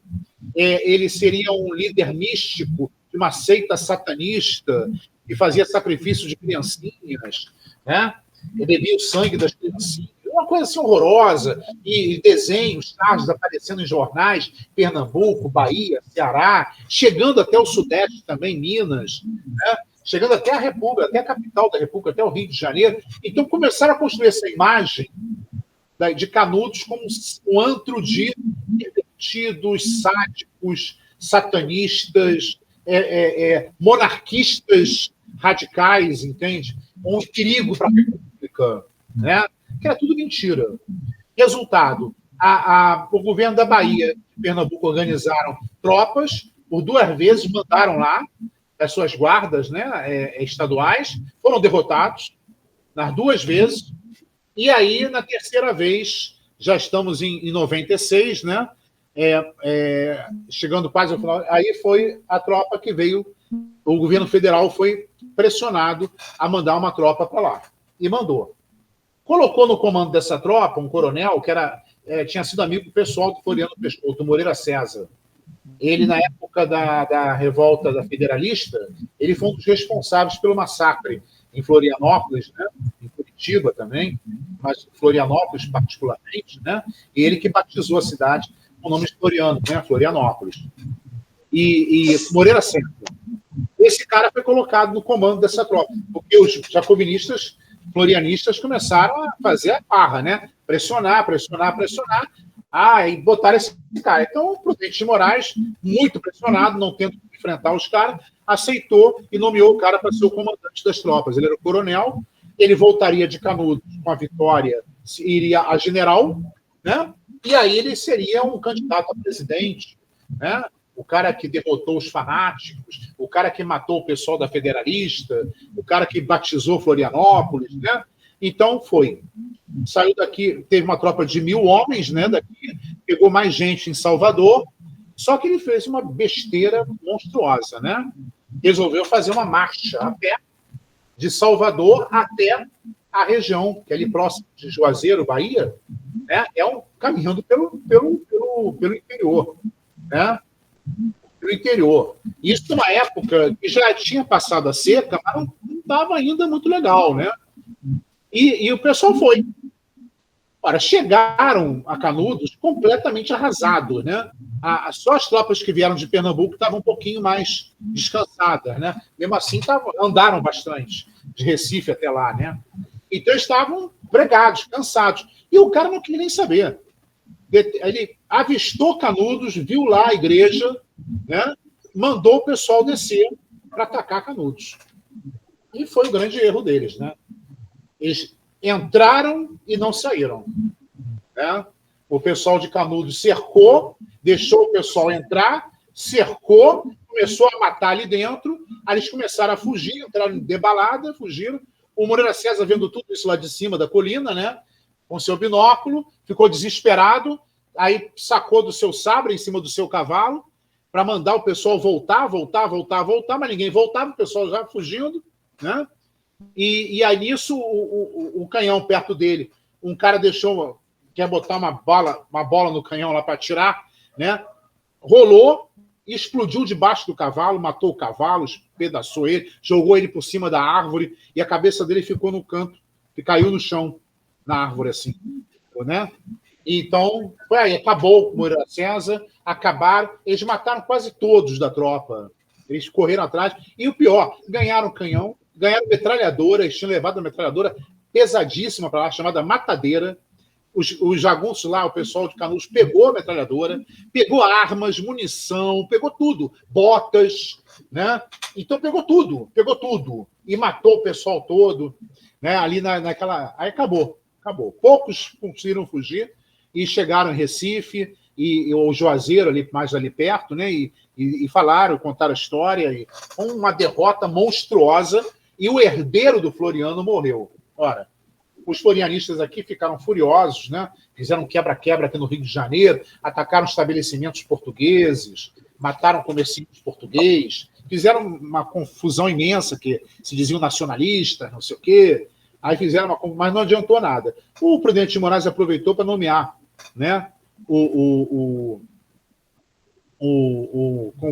ele seria um líder místico de uma seita satanista que fazia sacrifício de criancinhas, né? Ele bebia o sangue das criancinhas. Uma coisa assim horrorosa. E desenhos, tardes aparecendo em jornais, Pernambuco, Bahia, Ceará, chegando até o Sudeste também, Minas, né? Chegando até a República, até a capital da República, até o Rio de Janeiro. Então, começaram a construir essa imagem de Canudos como um antro de pervertidos, sádicos, satanistas, monarquistas radicais, entende? Um perigo para a República, né? Que era tudo mentira. Resultado, o governo da Bahia e Pernambuco organizaram tropas, por 2 vezes mandaram lá as suas guardas, né, estaduais, foram derrotados nas 2 vezes, e aí, na terceira vez, já estamos em 96, né, chegando quase ao final, aí foi a tropa que veio, o governo federal foi pressionado a mandar uma tropa para lá, e mandou. Colocou no comando dessa tropa um coronel que tinha sido amigo pessoal do Floriano Peixoto, Moreira César. Ele, na época da revolta da Federalista, ele foi um dos responsáveis pelo massacre em Florianópolis, né? Em Curitiba também, mas Florianópolis particularmente, né? E ele que batizou a cidade com o nome de Floriano, né? Florianópolis. E Moreira César. Esse cara foi colocado no comando dessa tropa, porque os jacobinistas, florianistas, começaram a fazer a parra, né? Pressionar, e botaram esse cara. Então, o Prudente de Moraes, muito pressionado, não tendo que enfrentar os caras, aceitou e nomeou o cara para ser o comandante das tropas. Ele era o coronel, ele voltaria de Canudos com a vitória, iria a general, né? E aí ele seria um candidato a presidente, né? O cara que derrotou os fanáticos, o cara que matou o pessoal da Federalista, o cara que batizou Florianópolis, né? Então, foi. Saiu daqui, teve uma tropa de 1.000 homens, né, daqui, pegou mais gente em Salvador, só que ele fez uma besteira monstruosa, né? Resolveu fazer uma marcha a pé de Salvador até a região, que é ali próximo de Juazeiro, Bahia, né? Caminhando pelo interior, né? Pelo interior. Isso numa época que já tinha passado a seca, mas não estava ainda muito legal, né? E o pessoal foi. Ora, chegaram a Canudos completamente arrasados, né? Só as tropas que vieram de Pernambuco estavam um pouquinho mais descansadas, né? Mesmo assim, andaram bastante, de Recife até lá, né? Então, eles estavam pregados, cansados. E o cara não queria nem saber. Ele avistou Canudos, viu lá a igreja, né? Mandou o pessoal descer para atacar Canudos. E foi o grande erro deles, né? Eles entraram e não saíram, né? O pessoal de Canudos cercou, deixou o pessoal entrar, cercou, começou a matar ali dentro, aí eles começaram a fugir, entraram em debalada, fugiram. O Moreira César, vendo tudo isso lá de cima da colina, né, com seu binóculo, ficou desesperado, aí sacou do seu sabre em cima do seu cavalo para mandar o pessoal voltar, mas ninguém voltava, o pessoal já fugindo, né? E aí nisso, o canhão perto dele, um cara quer botar uma bola no canhão lá para atirar, né? Rolou e explodiu debaixo do cavalo, matou o cavalo, despedaçou ele, jogou ele por cima da árvore e a cabeça dele ficou no canto, e caiu no chão, na árvore, assim, né? Então, foi aí, acabou o Moreira César, acabaram, eles mataram quase todos da tropa, eles correram atrás, e o pior, ganharam canhão, ganharam metralhadora, eles tinham levado uma metralhadora pesadíssima para lá, chamada Matadeira. Os jagunços lá, o pessoal de Canudos, pegou a metralhadora, pegou armas, munição, pegou tudo, botas, né? Então pegou tudo, e matou o pessoal todo, né? Ali naquela... Aí acabou. Poucos conseguiram fugir e chegaram em Recife, e o Juazeiro, mais ali perto, né? E falaram, contaram a história, e uma derrota monstruosa, e o herdeiro do Floriano morreu. Ora, os florianistas aqui ficaram furiosos, né? Fizeram um quebra-quebra aqui no Rio de Janeiro, atacaram estabelecimentos portugueses, mataram comerciantes portugueses, fizeram uma confusão imensa, que se diziam nacionalistas, não sei o quê. Aí fizeram mas não adiantou nada. O Prudente de Moraes aproveitou para nomear, né, o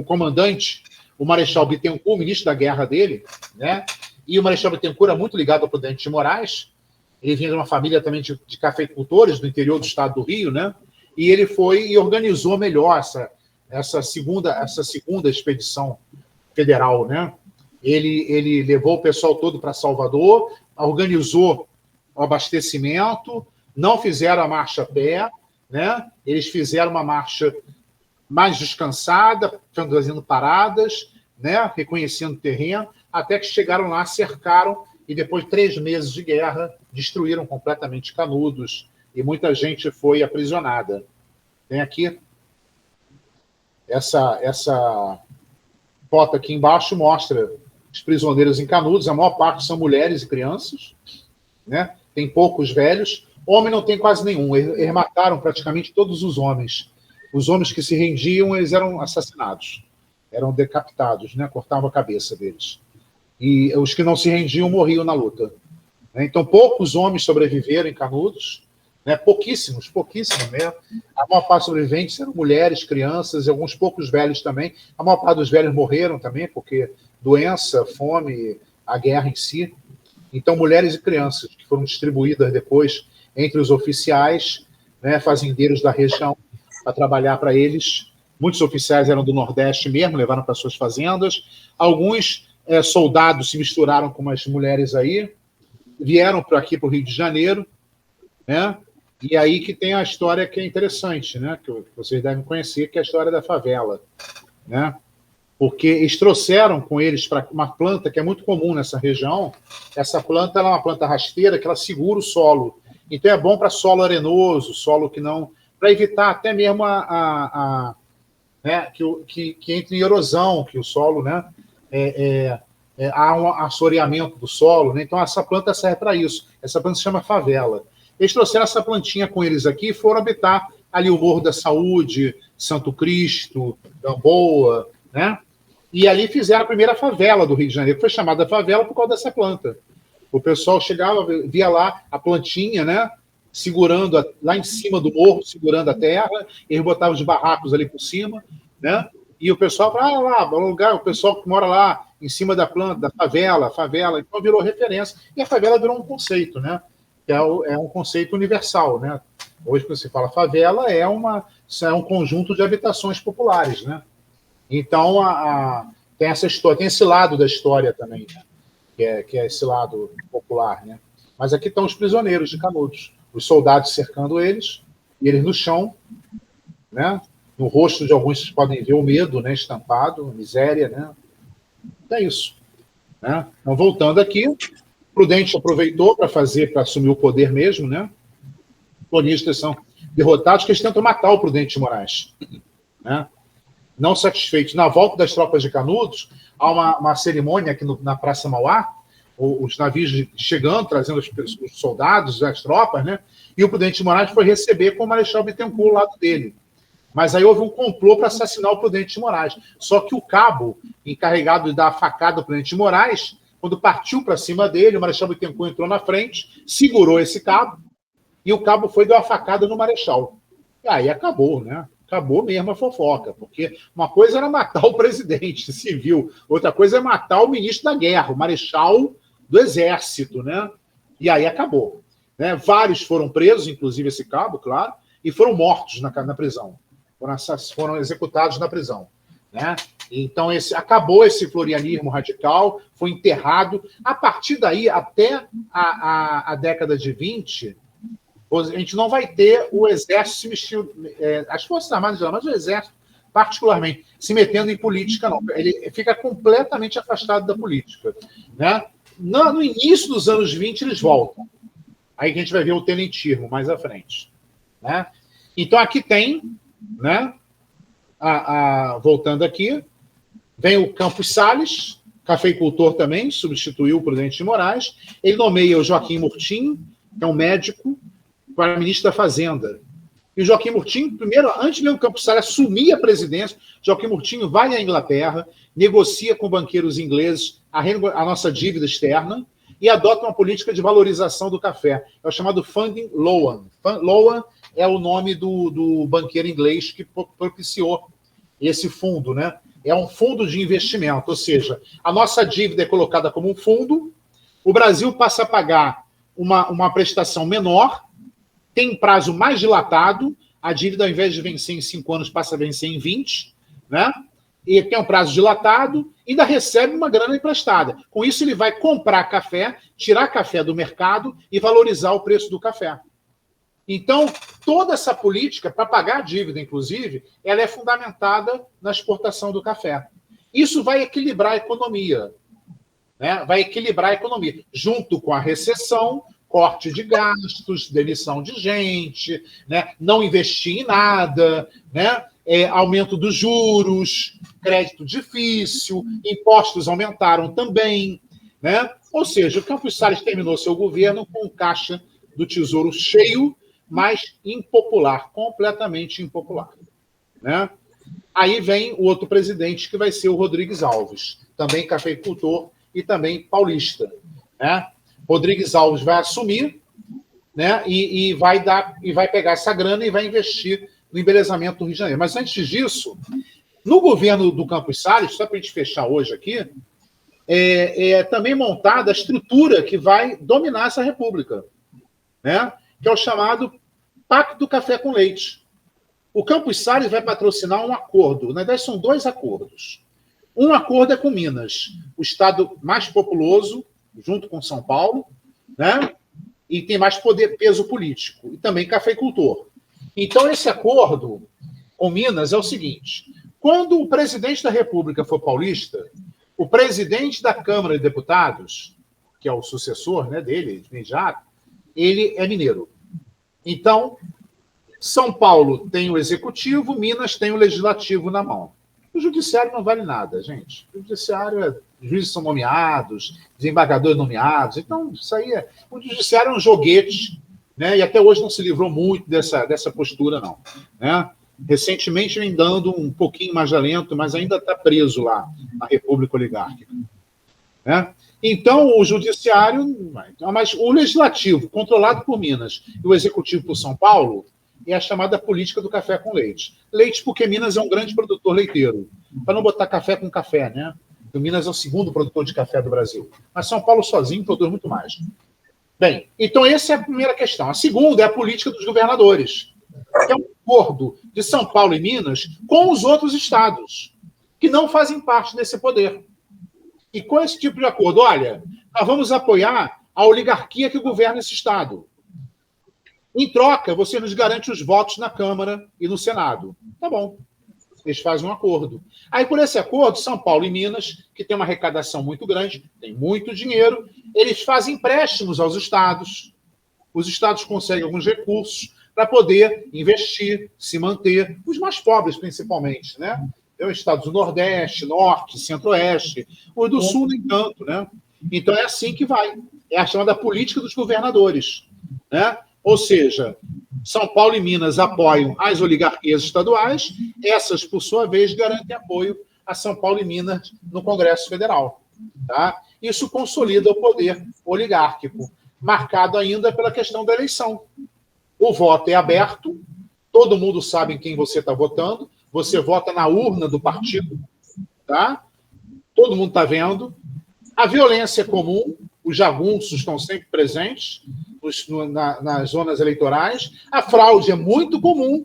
comandante, o Marechal Bittencourt, o ministro da guerra dele, né? E o Marechal Bittencourt era muito ligado ao Prudente de Moraes. Ele vinha de uma família também de cafeicultores do interior do estado do Rio, né? E ele foi e organizou melhor essa segunda expedição federal, né? Ele levou o pessoal todo para Salvador, organizou o abastecimento, não fizeram a marcha a pé, né? Eles fizeram uma marcha mais descansada, fazendo paradas, né? Reconhecendo o terreno, até que chegaram lá, cercaram, e depois de 3 meses de guerra, destruíram completamente Canudos, e muita gente foi aprisionada. Tem aqui essa foto aqui embaixo, mostra os prisioneiros em Canudos, a maior parte são mulheres e crianças, né? Tem poucos velhos, homem não tem quase nenhum, eles mataram praticamente todos os homens. Os homens que se rendiam, eles eram assassinados, eram decapitados, né? Cortavam a cabeça deles. E os que não se rendiam morriam na luta. Então, poucos homens sobreviveram em Canudos, né? Pouquíssimos mesmo. A maior parte dos sobreviventes eram mulheres, crianças e alguns poucos velhos também. A maior parte dos velhos morreram também, porque doença, fome, a guerra em si. Então, mulheres e crianças que foram distribuídas depois entre os oficiais, né, fazendeiros da região, para trabalhar para eles. Muitos oficiais eram do Nordeste mesmo, levaram para suas fazendas. Alguns soldados se misturaram com umas mulheres aí, vieram aqui para o Rio de Janeiro, né? E aí que tem a história que é interessante, né? Que vocês devem conhecer, que é a história da favela, né? Porque eles trouxeram com eles para uma planta que é muito comum nessa região. Essa planta ela é uma planta rasteira que ela segura o solo. Então é bom para solo arenoso, solo que não... para evitar até mesmo né, que entre em erosão, que o solo, né, há um assoreamento do solo, né? Então essa planta serve para isso. Essa planta se chama favela. Eles trouxeram essa plantinha com eles aqui e foram habitar ali o Morro da Saúde, Santo Cristo, Gamboa, né? E ali fizeram a primeira favela do Rio de Janeiro, que foi chamada favela por causa dessa planta. O pessoal chegava, via lá a plantinha, né? Segurando lá em cima do morro, segurando a terra, eles botavam os barracos ali por cima, né? E o pessoal falava, lá, o lugar, o pessoal que mora lá em cima da planta, da favela, então virou referência. E a favela virou um conceito, né? Que é um conceito universal, né? Hoje, quando se fala favela, é um conjunto de habitações populares, né? Então, tem essa história, tem esse lado da história também, né? que é esse lado popular, né? Mas aqui estão os prisioneiros de Canudos, os soldados cercando eles, e eles no chão, né? No rosto de alguns vocês podem ver o medo, né? Estampado, miséria, né? É isso, né? Então, voltando aqui, Prudente aproveitou para assumir o poder mesmo, né? Os colonistas são derrotados, que eles tentam matar o Prudente de Moraes, né? Não satisfeitos. Na volta das tropas de Canudos, há uma cerimônia aqui na Praça Mauá, os navios chegando, trazendo os soldados, as tropas, né? E o Prudente de Moraes foi receber com o Marechal Bittencourt ao lado dele. Mas aí houve um complô para assassinar o Prudente de Moraes. Só que o cabo, encarregado de dar a facada ao Prudente de Moraes, quando partiu para cima dele, o Marechal Bittencourt entrou na frente, segurou esse cabo, e o cabo foi e deu a facada no Marechal. E aí acabou, né? Acabou mesmo a fofoca, porque uma coisa era matar o presidente civil, outra coisa é matar o ministro da guerra, o marechal do exército, né? E aí acabou, né? Vários foram presos, inclusive esse cabo, claro, e foram mortos na prisão. Foram executados na prisão, né? Então acabou esse florianismo radical, foi enterrado. A partir daí, até a década de 20, a gente não vai ter o exército as Forças Armadas, mas o exército, particularmente, se metendo em política, não. Ele fica completamente afastado da política, né? No início dos anos 20, eles voltam. Aí que a gente vai ver o tenentismo mais à frente, né? Então, aqui tem, né? Voltando aqui, vem o Campos Salles, cafeicultor também, substituiu o Prudente de Moraes. Ele nomeia o Joaquim Murtinho, que é um médico, para ministro da Fazenda. E o Joaquim Murtinho, primeiro, antes mesmo do Campos Salles assumir a presidência, Joaquim Murtinho vai à Inglaterra, negocia com banqueiros ingleses a nossa dívida externa e adota uma política de valorização do café. É o chamado Funding Loan. Loan é o nome do banqueiro inglês que propiciou esse fundo, né? É um fundo de investimento, ou seja, a nossa dívida é colocada como um fundo, o Brasil passa a pagar uma prestação menor, tem prazo mais dilatado, a dívida, ao invés de vencer em 5 anos, passa a vencer em 20, né? E tem um prazo dilatado, ainda recebe uma grana emprestada. Com isso, ele vai comprar café, tirar café do mercado e valorizar o preço do café. Então, toda essa política, para pagar a dívida, inclusive, ela é fundamentada na exportação do café. Isso vai equilibrar a economia, né? Vai equilibrar a economia, junto com a recessão, corte de gastos, demissão de gente, né? Não investir em nada, né? Aumento dos juros, crédito difícil, impostos aumentaram também, né? Ou seja, o Campos Salles terminou seu governo com o caixa do Tesouro cheio, mas impopular, completamente impopular, né? Aí vem o outro presidente, que vai ser o Rodrigues Alves, também cafeicultor e também paulista, né? Rodrigues Alves vai assumir, né? E vai pegar essa grana e vai investir no embelezamento do Rio de Janeiro. Mas antes disso, no governo do Campos Salles, só para a gente fechar hoje aqui, também montada a estrutura que vai dominar essa república, né? Que é o chamado Pacto do Café com Leite. O Campos Salles vai patrocinar um acordo. Na verdade, são 2 acordos. Um acordo é com Minas, o estado mais populoso, junto com São Paulo, né? E tem mais peso político, e também cafeicultor. Então, esse acordo com Minas é o seguinte: quando o presidente da República for paulista, o presidente da Câmara de Deputados, que é o sucessor, né, dele, imediato, ele é mineiro. Então, São Paulo tem o executivo, Minas tem o legislativo na mão. O judiciário não vale nada, gente. O judiciário juízes são nomeados, desembargadores nomeados. Então, isso aí o judiciário é um joguete, né? E até hoje não se livrou muito dessa postura, não, né? Recentemente vem dando um pouquinho mais alento, mas ainda está preso lá na República Oligárquica, né? Então, o judiciário, mas o legislativo, controlado por Minas, e o executivo por São Paulo, é a chamada política do café com leite. Leite porque Minas é um grande produtor leiteiro. Para não botar café com café, né? O Minas é o segundo produtor de café do Brasil. Mas São Paulo sozinho produz muito mais. Bem, então essa é a primeira questão. A segunda é a política dos governadores, que é um acordo de São Paulo e Minas com os outros estados, que não fazem parte desse poder. E com esse tipo de acordo, olha, nós vamos apoiar a oligarquia que governa esse estado. Em troca, você nos garante os votos na Câmara e no Senado. Tá bom. Eles fazem um acordo. Aí, por esse acordo, São Paulo e Minas, que tem uma arrecadação muito grande, tem muito dinheiro, eles fazem empréstimos aos estados. Os estados conseguem alguns recursos para poder investir, se manter, os mais pobres, principalmente, né? Os estados do Nordeste, Norte, Centro-Oeste, os do Sul, nem tanto, né? Então, é assim que vai. É a chamada política dos governadores, né? Ou seja, São Paulo e Minas apoiam as oligarquias estaduais, essas, por sua vez, garantem apoio a São Paulo e Minas no Congresso Federal. Tá? Isso consolida o poder oligárquico, marcado ainda pela questão da eleição. O voto é aberto, todo mundo sabe em quem você está votando, você vota na urna do partido, tá? Todo mundo está vendo. A violência é comum, os jagunços estão sempre presentes nas zonas eleitorais. A fraude é muito comum.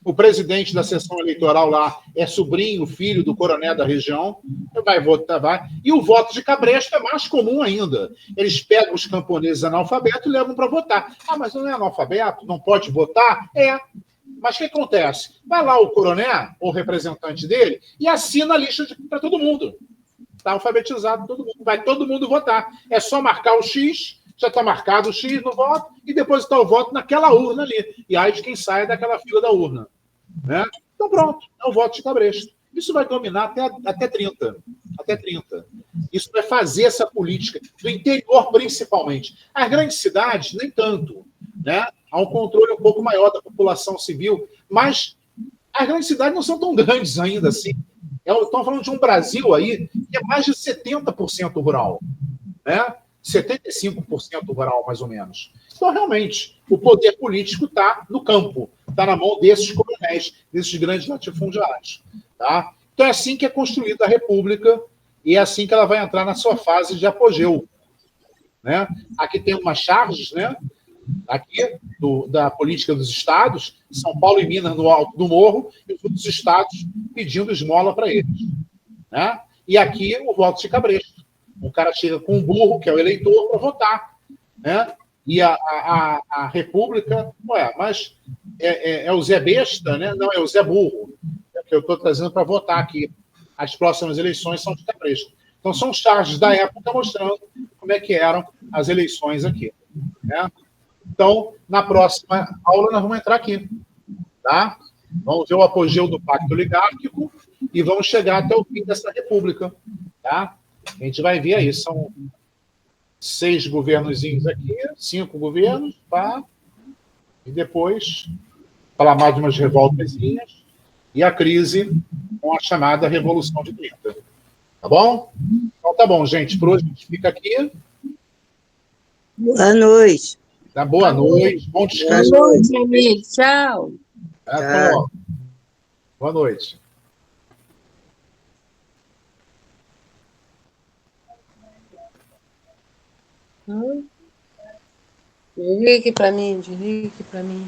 O presidente da sessão eleitoral lá é sobrinho, filho do coronel da região. Vai votar, vai. E o voto de cabresto é mais comum ainda. Eles pegam os camponeses analfabetos e levam para votar. Ah, mas não é analfabeto? Não pode votar? É. Mas o que acontece? Vai lá o coronel, ou representante dele, e assina a lista para todo mundo. Está alfabetizado todo mundo. Vai todo mundo votar. É só marcar o X, já está marcado o X no voto, e depositar o voto naquela urna ali. E aí de quem sai daquela fila da urna. Né? Então pronto, é o voto de cabresto. Isso vai dominar até 30. Até 30. Isso vai fazer essa política, do interior principalmente. As grandes cidades, nem tanto. Né? Há um controle um pouco maior da população civil, mas as grandes cidades não são tão grandes ainda assim. Estamos falando de um Brasil aí que é mais de 70% rural, né? 75% rural, mais ou menos. Então, realmente, o poder político está no campo, está na mão desses coronéis, desses grandes latifundiários. Tá? Então, é assim que é construída a República e é assim que ela vai entrar na sua fase de apogeu. Né? Aqui tem umas charges, né? Aqui, da política dos estados, São Paulo e Minas no alto do morro, e os outros estados pedindo esmola para eles. Né? E aqui o voto de cabresto. O cara chega com um burro, que é o eleitor, para votar. Né? E a República, mas é o Zé Besta, né? Não, é o Zé Burro, que eu estou trazendo para votar aqui. As próximas eleições são de cabresto. Então, são charges da época mostrando como é que eram as eleições aqui. Né? Então, na próxima aula, nós vamos entrar aqui. Tá? Vamos ver o apogeu do pacto oligárquico e vamos chegar até o fim dessa república. Tá? A gente vai ver aí, são 6 governozinhos aqui, 5 governos, tá? E depois falar mais de umas revoltazinhas e a crise com a chamada Revolução de 30. Tá bom? Então tá bom, gente. Por hoje a gente fica aqui. Boa noite. Tá, boa noite. Bom descanso. Boa noite, amigo. Tchau. Até logo. Boa noite. Desligue para mim, desligue para mim.